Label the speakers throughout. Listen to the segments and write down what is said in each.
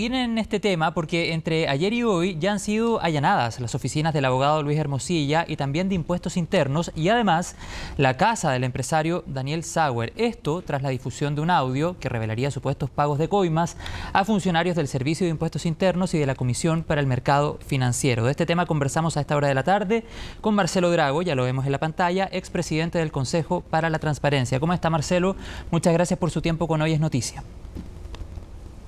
Speaker 1: En este tema porque entre ayer y hoy ya han sido allanadas las oficinas del abogado Luis Hermosilla y también de Impuestos Internos y además la casa del empresario Daniel Sauer. Esto tras la difusión de un audio que revelaría supuestos pagos de coimas a funcionarios del Servicio de Impuestos Internos y de la Comisión para el Mercado Financiero. De este tema conversamos a esta hora de la tarde con Marcelo Drago, ya lo vemos en la pantalla, expresidente del Consejo para la Transparencia. ¿Cómo está, Marcelo? Muchas gracias por su tiempo con Hoy es Noticia.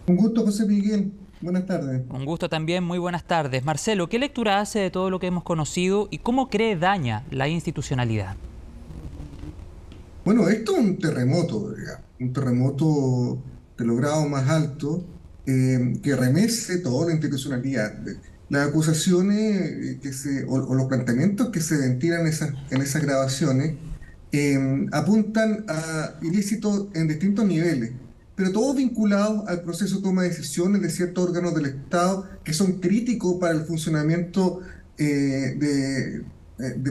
Speaker 2: Un gusto, José Miguel. Buenas tardes.
Speaker 1: Un gusto también, muy buenas tardes. Marcelo, ¿qué lectura hace de todo lo que hemos conocido y cómo cree daña la institucionalidad?
Speaker 2: Bueno, esto es un terremoto, digamos, un terremoto de los grados más altos que remece toda la institucionalidad. Las acusaciones o los planteamientos que se ventilan en esas grabaciones apuntan a ilícitos en distintos niveles, pero todos vinculados al proceso de toma de decisiones de ciertos órganos del Estado que son críticos para el funcionamiento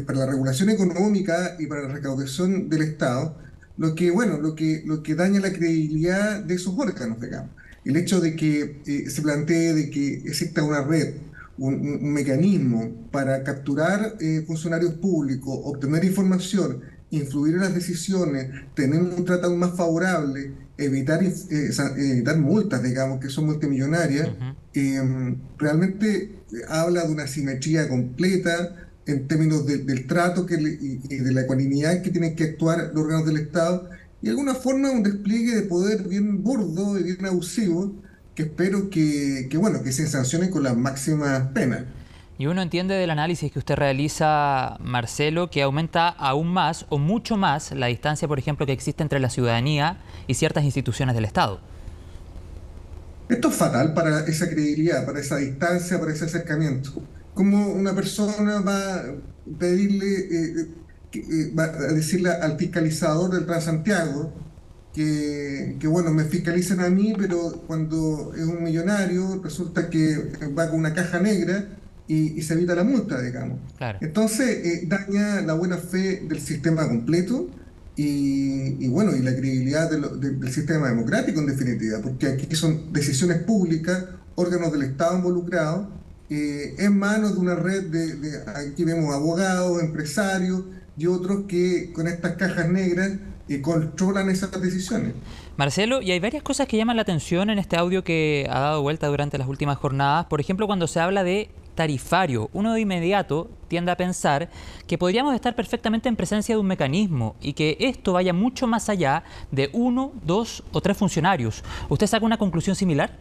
Speaker 2: para la regulación económica y para la recaudación del Estado, lo que daña la credibilidad de esos órganos, digamos. El hecho de que se plantee de que exista una red, un mecanismo para capturar funcionarios públicos, obtener información, influir en las decisiones, tener un tratado más favorable, evitar multas, digamos, que son multimillonarias, realmente habla de una simetría completa en términos del trato y de la ecuanimidad que tienen que actuar los órganos del Estado, y de alguna forma un despliegue de poder bien burdo y bien abusivo, que espero que se sancione con las máximas penas.
Speaker 1: Y uno entiende del análisis que usted realiza, Marcelo, que aumenta aún más o mucho más la distancia, por ejemplo, que existe entre la ciudadanía y ciertas instituciones del Estado.
Speaker 2: Esto es fatal para esa credibilidad, para esa distancia, para ese acercamiento. ¿Cómo una persona va a pedirle, va a decirle al fiscalizador del Transantiago bueno, me fiscalicen a mí, pero cuando es un millonario resulta que va con una caja negra y se evita la multa, digamos?
Speaker 1: Claro.
Speaker 2: Entonces, daña la buena fe del sistema completo y la credibilidad del sistema democrático, en definitiva, porque aquí son decisiones públicas, órganos del Estado involucrados, en manos de una red aquí vemos abogados, empresarios y otros que con estas cajas negras controlan esas decisiones.
Speaker 1: Marcelo, y hay varias cosas que llaman la atención en este audio que ha dado vuelta durante las últimas jornadas. Por ejemplo, cuando se habla de tarifario, uno de inmediato tiende a pensar que podríamos estar perfectamente en presencia de un mecanismo y que esto vaya mucho más allá de 1, 2 o 3 funcionarios. ¿Usted saca una conclusión similar?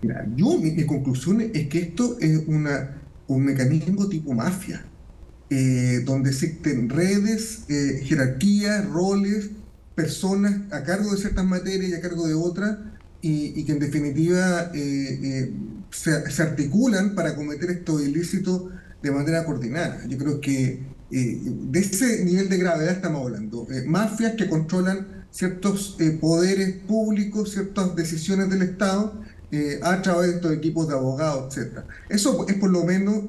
Speaker 2: Mira, mi conclusión es que esto es un mecanismo tipo mafia, donde existen redes, jerarquías, roles, personas a cargo de ciertas materias y a cargo de otras, y que en definitiva se articulan para cometer estos ilícitos de manera coordinada. Yo creo que de ese nivel de gravedad estamos hablando. Mafias que controlan ciertos poderes públicos, ciertas decisiones del Estado, a través de estos equipos de abogados, etc. Eso es por lo menos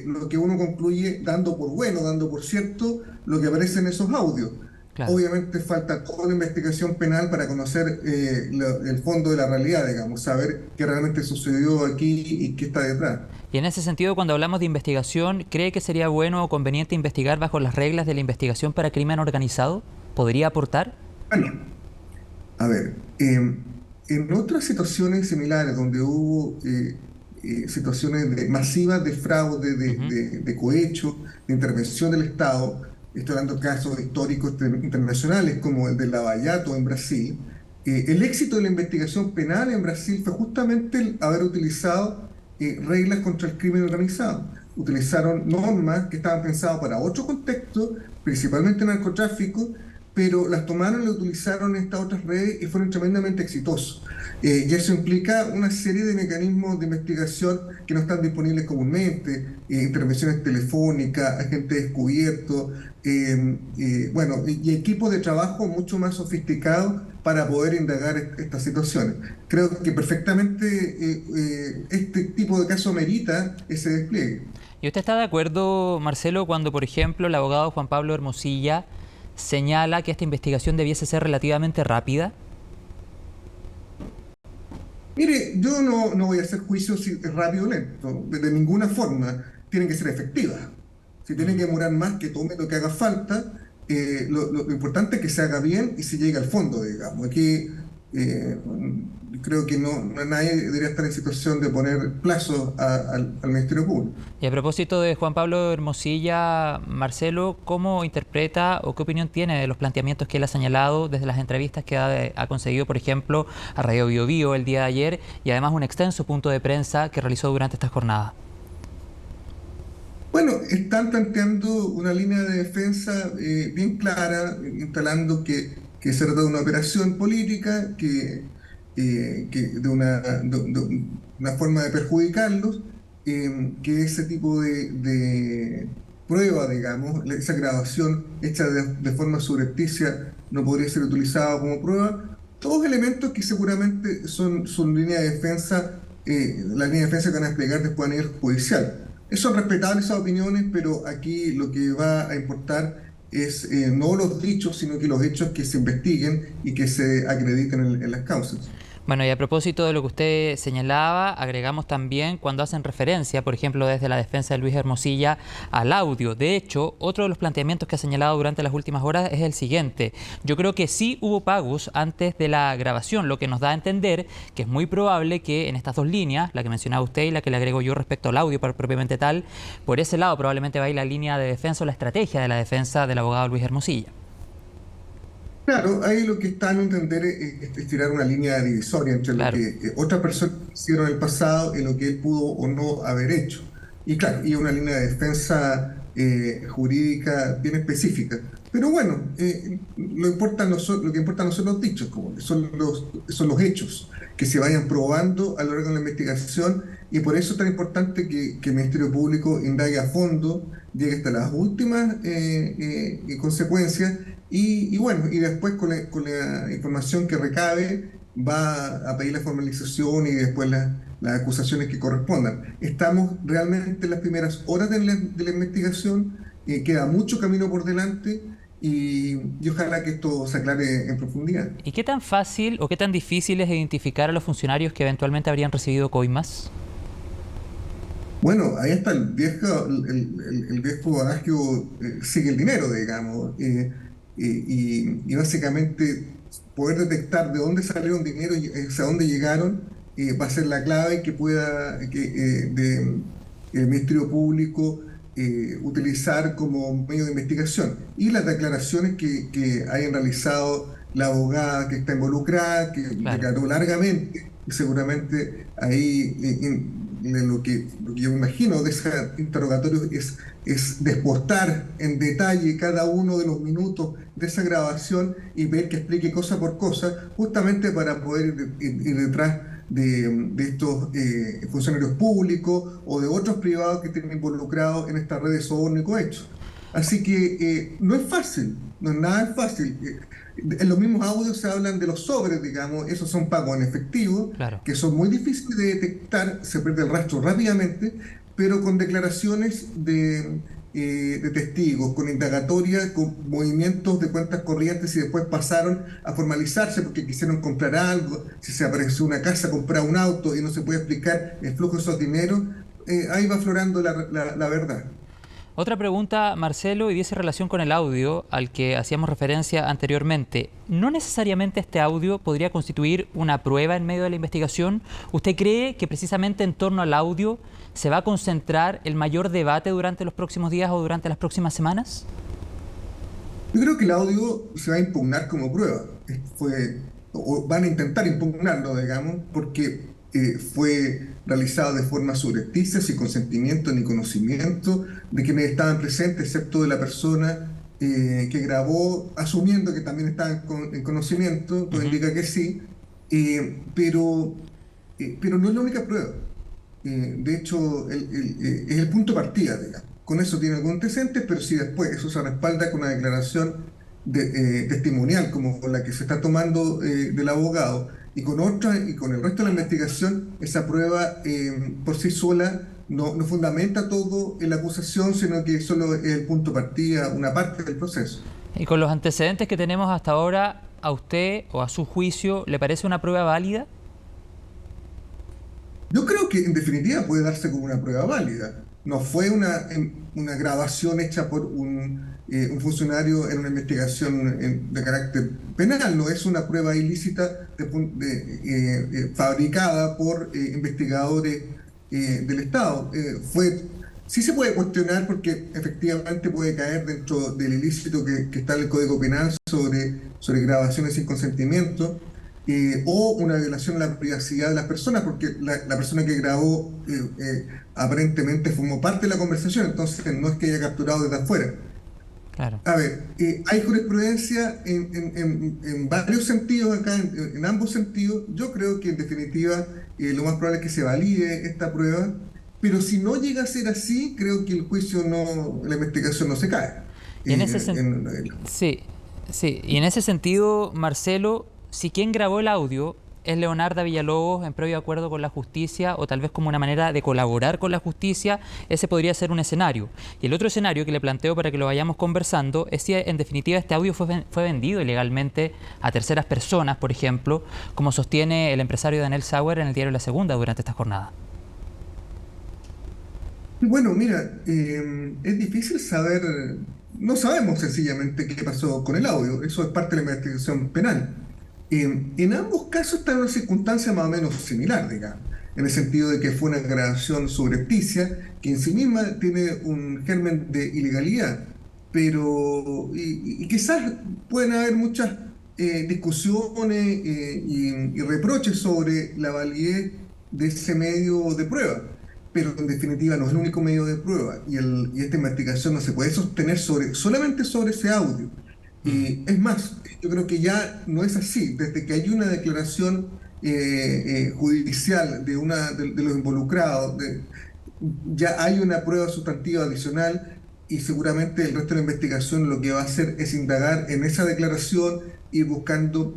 Speaker 2: lo que uno concluye dando por bueno, dando por cierto lo que aparece en esos audios.
Speaker 1: Claro.
Speaker 2: Obviamente falta toda una investigación penal para conocer el fondo de la realidad, digamos, saber qué realmente sucedió aquí y qué está detrás.
Speaker 1: Y en ese sentido, cuando hablamos de investigación, ¿cree que sería bueno o conveniente investigar bajo las reglas de la investigación para crimen organizado? ¿Podría aportar?
Speaker 2: Bueno, a ver, en otras situaciones similares donde hubo situaciones masivas de fraude, de cohecho, de intervención del Estado, estoy hablando de casos históricos internacionales como el de Lavallato en Brasil, el éxito de la investigación penal en Brasil fue justamente el haber utilizado reglas contra el crimen organizado. Utilizaron normas que estaban pensadas para otro contexto, principalmente narcotráfico, pero las tomaron y las utilizaron en estas otras redes y fueron tremendamente exitosos. Y eso implica una serie de mecanismos de investigación que no están disponibles comúnmente, intervenciones telefónicas, agentes descubiertos, y equipos de trabajo mucho más sofisticados para poder indagar estas situaciones. Creo que perfectamente este tipo de caso merita ese despliegue.
Speaker 1: ¿Y usted está de acuerdo, Marcelo, cuando, por ejemplo, el abogado Juan Pablo Hermosilla señala que esta investigación debiese ser relativamente rápida?
Speaker 2: Mire, yo no voy a hacer juicios si es rápido o lento, de ninguna forma. Tienen que ser efectivas. Si tienen que demorar más, que tome lo que haga falta. Lo importante es que se haga bien y se llegue al fondo, digamos. Aquí eh, creo que nadie debería estar en situación de poner plazos al Ministerio Público.
Speaker 1: Y a propósito de Juan Pablo Hermosilla, Marcelo, ¿cómo interpreta o qué opinión tiene de los planteamientos que él ha señalado desde las entrevistas que ha concedido, por ejemplo, a Radio Bio Bio el día de ayer y además un extenso punto de prensa que realizó durante esta jornada?
Speaker 2: Bueno, están planteando una línea de defensa bien clara, instalando que se trata de una operación política, que de una forma de perjudicarlos, que ese tipo de prueba, digamos, esa grabación hecha de forma subrepticia no podría ser utilizada como prueba. Todos elementos que seguramente son línea de defensa, la línea de defensa que van a desplegar después a nivel judicial. Son respetables esas opiniones, pero aquí lo que va a importar es no los dichos, sino que los hechos que se investiguen y que se acrediten en las causas.
Speaker 1: Bueno, y a propósito de lo que usted señalaba, agregamos también cuando hacen referencia, por ejemplo, desde la defensa de Luis Hermosilla, al audio. De hecho, otro de los planteamientos que ha señalado durante las últimas horas es el siguiente. Yo creo que sí hubo pagos antes de la grabación, lo que nos da a entender que es muy probable que en estas dos líneas, la que mencionaba usted y la que le agrego yo respecto al audio propiamente tal, por ese lado probablemente va a ir la línea de defensa o la estrategia de la defensa del abogado Luis Hermosilla.
Speaker 2: Claro, ahí lo que están a entender es tirar una línea divisoria entre lo
Speaker 1: Claro.
Speaker 2: que otras personas hicieron en el pasado y lo que él pudo o no haber hecho. Y claro, y una línea de defensa jurídica bien específica. Pero bueno, lo que importa no son los dichos, como que son los hechos que se vayan probando a lo largo de la investigación y por eso es tan importante que el Ministerio Público indague a fondo, llegue hasta las últimas consecuencias y bueno, y después con la información que recabe va a pedir la formalización y después las acusaciones que correspondan. Estamos realmente en las primeras horas de la investigación, queda mucho camino por delante y ojalá que esto se aclare en profundidad.
Speaker 1: ¿Y qué tan fácil o qué tan difícil es identificar a los funcionarios que eventualmente habrían recibido coimas?
Speaker 2: Bueno, ahí está el viejo adagio, sigue el dinero, digamos, y básicamente poder detectar de dónde salieron dinero y hacia dónde llegaron va a ser la clave que pueda el Ministerio Público utilizar como medio de investigación. Y las declaraciones que hayan realizado la abogada que está involucrada, que
Speaker 1: Claro.
Speaker 2: declaró largamente, y seguramente ahí lo que yo me imagino de ese interrogatorio es despostar en detalle cada uno de los minutos de esa grabación y ver que explique cosa por cosa, justamente para poder ir detrás de estos funcionarios públicos o de otros privados que estén involucrados en estas redes de soborno y cohecho. Así que no es fácil, no es nada fácil. En los mismos audios se hablan de los sobres, digamos, esos son pagos en efectivo,
Speaker 1: Claro.
Speaker 2: que son muy difíciles de detectar, se pierde el rastro rápidamente, pero con declaraciones de testigos, con indagatoria, con movimientos de cuentas corrientes y después pasaron a formalizarse porque quisieron comprar algo, si se apareció una casa, comprar un auto y no se puede explicar el flujo de esos dineros, ahí va aflorando la verdad.
Speaker 1: Otra pregunta, Marcelo, y dice relación con el audio al que hacíamos referencia anteriormente. ¿No necesariamente este audio podría constituir una prueba en medio de la investigación? ¿Usted cree que precisamente en torno al audio se va a concentrar el mayor debate durante los próximos días o durante las próximas semanas?
Speaker 2: Yo creo que el audio se va a impugnar como prueba. O van a intentar impugnarlo, digamos, porque fue realizado de forma subrepticia, sin consentimiento ni conocimiento de quienes estaban presentes, excepto de la persona que grabó, asumiendo que también estaba en conocimiento, todo
Speaker 1: Ujú.
Speaker 2: indica que sí, pero no es la única prueba. De hecho, es el punto de partida, digamos. Con eso tiene algún antecedente, pero si después eso se respalda con una declaración testimonial, como con la que se está tomando del abogado, y con otra, y con el resto de la investigación, esa prueba por sí sola no fundamenta todo en la acusación, sino que solo es el punto de partida, una parte del proceso.
Speaker 1: Y con los antecedentes que tenemos hasta ahora, ¿a usted o a su juicio le parece una prueba válida?
Speaker 2: Yo creo que en definitiva puede darse como una prueba válida. No fue una grabación hecha por un funcionario en una investigación de carácter penal, no es una prueba ilícita fabricada por investigadores del Estado. Sí se puede cuestionar porque efectivamente puede caer dentro del ilícito que está en el Código Penal sobre grabaciones sin consentimiento, o una violación a la privacidad de las personas, porque la persona que grabó aparentemente formó parte de la conversación, entonces no es que haya capturado desde afuera.
Speaker 1: Claro.
Speaker 2: A ver, hay jurisprudencia en varios sentidos acá, en ambos sentidos. Yo creo que en definitiva lo más probable es que se valide esta prueba, pero si no llega a ser así, creo que el juicio no, la investigación no se cae.
Speaker 1: Y en ese
Speaker 2: En-
Speaker 1: sí, sí. Y en ese sentido, Marcelo, si quien grabó el audio es Leonardo Villalobos en previo acuerdo con la justicia o tal vez como una manera de colaborar con la justicia, ese podría ser un escenario. Y el otro escenario que le planteo para que lo vayamos conversando es si en definitiva este audio fue vendido ilegalmente a terceras personas, por ejemplo, como sostiene el empresario Daniel Sauer en el diario La Segunda durante esta jornada.
Speaker 2: Bueno, mira, es difícil saber, no sabemos sencillamente qué pasó con el audio, eso es parte de la investigación penal. En ambos casos está en una circunstancia más o menos similar, digamos, en el sentido de que fue una grabación subrepticia que en sí misma tiene un germen de ilegalidad, pero y quizás pueden haber muchas discusiones y reproches sobre la validez de ese medio de prueba, pero en definitiva no es el único medio de prueba y esta investigación no se puede sostener solamente sobre ese audio.
Speaker 1: Mm.
Speaker 2: Es más, yo creo que ya no es así. Desde que hay una declaración judicial de los involucrados, ya hay una prueba sustantiva adicional y seguramente el resto de la investigación lo que va a hacer es indagar en esa declaración, ir buscando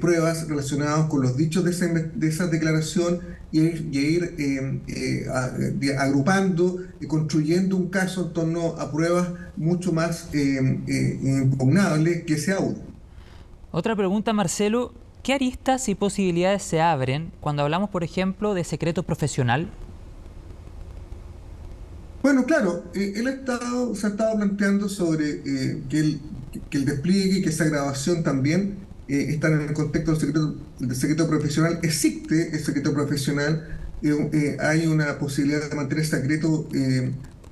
Speaker 2: pruebas relacionadas con los dichos de esa declaración y ir agrupando y construyendo un caso en torno a pruebas mucho más impugnables que ese audio.
Speaker 1: Otra pregunta, Marcelo, ¿qué aristas y posibilidades se abren cuando hablamos, por ejemplo, de secreto profesional?
Speaker 2: Bueno, claro, se ha estado planteando sobre que el despliegue y que esa grabación también están en el contexto del secreto profesional. Existe el secreto profesional, hay una posibilidad de mantener secreto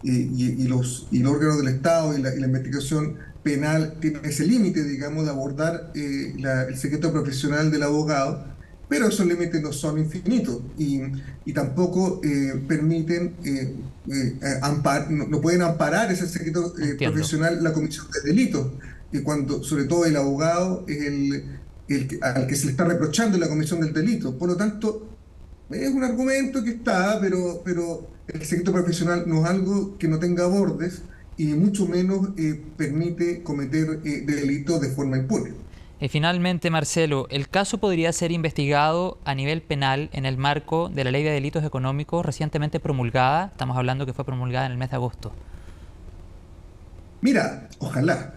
Speaker 2: y los órganos del Estado y la investigación penal tienen ese límite, digamos, de abordar el secreto profesional del abogado, pero esos límites no son infinitos y tampoco permiten, no pueden amparar ese secreto
Speaker 1: Entiendo.
Speaker 2: profesional la comisión de delitos, cuando sobre todo el abogado es al que se le está reprochando la comisión del delito. Por lo tanto, es un argumento que está, pero el secreto profesional no es algo que no tenga bordes y mucho menos permite cometer delitos de forma impune.
Speaker 1: Y finalmente, Marcelo, ¿el caso podría ser investigado a nivel penal en el marco de la Ley de Delitos Económicos recientemente promulgada? Estamos hablando que fue promulgada en el mes de agosto.
Speaker 2: Mira, ojalá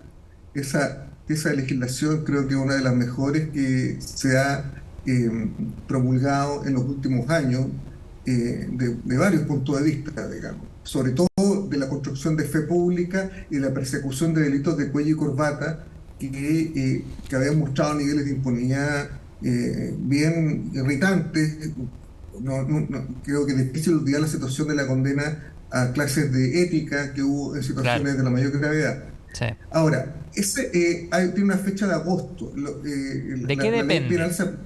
Speaker 2: esa legislación creo que es una de las mejores que se ha promulgado en los últimos años de varios puntos de vista, digamos, sobre todo de la construcción de fe pública y de la persecución de delitos de cuello y corbata que habían mostrado niveles de impunidad bien irritantes. Creo que es difícil olvidar la situación de la condena a clases de ética que hubo en
Speaker 1: Claro,
Speaker 2: situaciones de la mayor gravedad.
Speaker 1: sí.
Speaker 2: Ahora, tiene una fecha de agosto.
Speaker 1: ¿De qué
Speaker 2: La ley
Speaker 1: depende?
Speaker 2: penal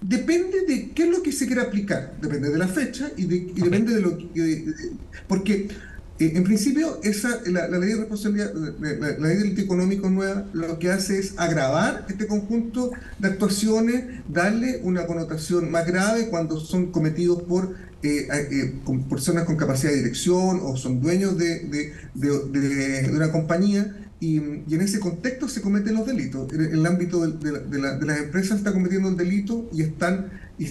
Speaker 2: depende de qué es lo que se quiere aplicar, depende de la fecha y
Speaker 1: Ok,
Speaker 2: depende de lo que... porque en principio la ley de responsabilidad, la ley del delito económico nueva, lo que hace es agravar este conjunto de actuaciones, darle una connotación más grave cuando son cometidos por personas con capacidad de dirección o son dueños de una compañía. Y en ese contexto se cometen los delitos. En el ámbito de las empresas está cometiendo el delito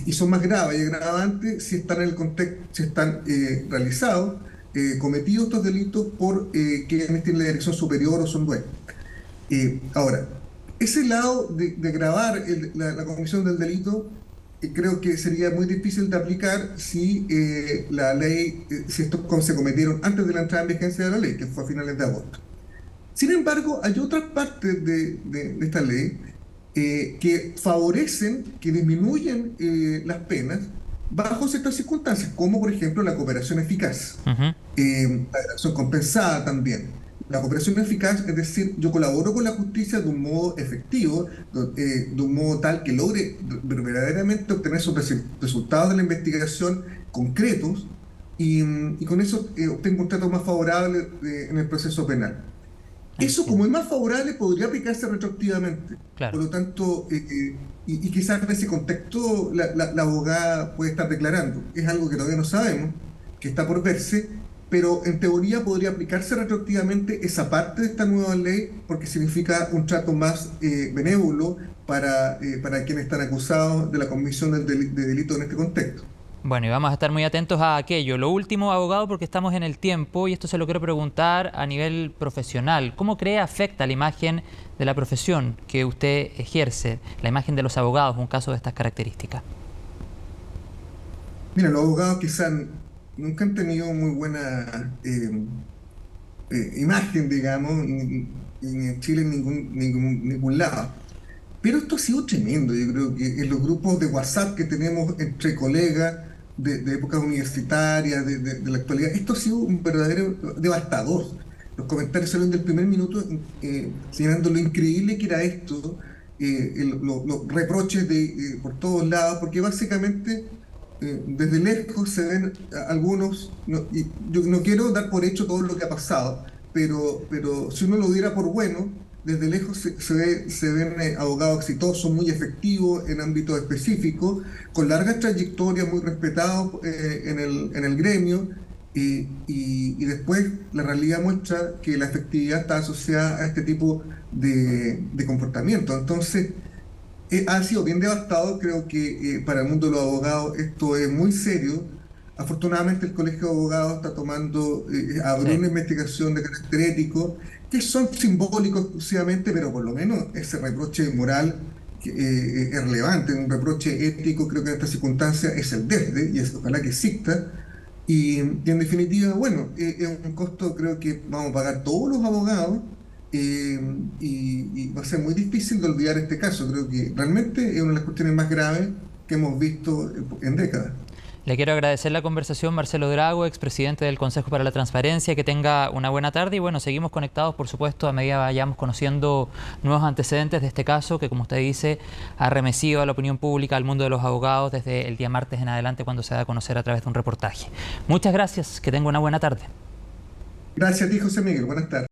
Speaker 2: y son más graves y agravantes si están en el contexto, si están realizados, cometidos estos delitos por quienes tienen la dirección superior o son dueños. Ahora, ese lado de agravar la comisión del delito creo que sería muy difícil de aplicar si la ley, si estos se cometieron antes de la entrada en vigencia de la ley, que fue a finales de agosto. Sin embargo, hay otras partes de esta ley que favorecen, que disminuyen las penas bajo ciertas circunstancias, como por ejemplo la cooperación eficaz,
Speaker 1: Ujú.
Speaker 2: la acción compensada también. La cooperación eficaz, es decir, yo colaboro con la justicia de un modo efectivo, de un modo tal que logre verdaderamente obtener esos resultados de la investigación concretos y con eso obtengo un trato más favorable en el proceso penal. Eso, como
Speaker 1: Entiendo.
Speaker 2: es más favorable, podría aplicarse retroactivamente. Por
Speaker 1: Claro.
Speaker 2: lo tanto, y quizás en ese contexto la abogada puede estar declarando. Es algo que todavía no sabemos, que está por verse, pero en teoría podría aplicarse retroactivamente esa parte de esta nueva ley porque significa un trato más benévolo para quienes están acusados de la comisión de delito en este contexto.
Speaker 1: Bueno, y vamos a estar muy atentos a aquello. Lo último, abogado, porque estamos en el tiempo, y esto se lo quiero preguntar a nivel profesional. ¿Cómo cree afecta la imagen de la profesión que usted ejerce, la imagen de los abogados, un caso de estas características?
Speaker 2: Mira, los abogados quizás nunca han tenido muy buena imagen, digamos, ni en Chile en ningún lado. Pero esto ha sido tremendo, yo creo que en los grupos de WhatsApp que tenemos entre colegas de épocas universitarias, de la actualidad, esto ha sido un verdadero devastador. Los comentarios salen del primer minuto señalando lo increíble que era esto, los reproches por todos lados, porque básicamente desde lejos se ven algunos, y yo no quiero dar por hecho todo lo que ha pasado, pero si uno lo diera por bueno, desde lejos se ven abogados exitosos, muy efectivos en ámbitos específicos, con largas trayectorias, muy respetados en el gremio, y después la realidad muestra que la efectividad está asociada a este tipo de comportamiento. Entonces, ha sido bien devastador. Creo que para el mundo de los abogados esto es muy serio. Afortunadamente el Colegio de Abogados está abrió
Speaker 1: Sí.
Speaker 2: una investigación de carácter ético, que son simbólicos exclusivamente, pero por lo menos ese reproche moral es relevante. Un reproche ético creo que en esta circunstancia es el desde, y ojalá que exista. Y en definitiva, bueno, es un costo creo que vamos a pagar todos los abogados, eh, y va a ser muy difícil de olvidar este caso. Creo que realmente es una de las cuestiones más graves que hemos visto en décadas.
Speaker 1: Le quiero agradecer la conversación, Marcelo Drago, expresidente del Consejo para la Transparencia. Que tenga una buena tarde y bueno, seguimos conectados, por supuesto, a medida vayamos conociendo nuevos antecedentes de este caso que, como usted dice, ha remecido a la opinión pública, al mundo de los abogados desde el día martes en adelante, cuando se da a conocer a través de un reportaje. Muchas gracias, que tenga una buena tarde.
Speaker 2: Gracias a ti, José Miguel. Buenas tardes.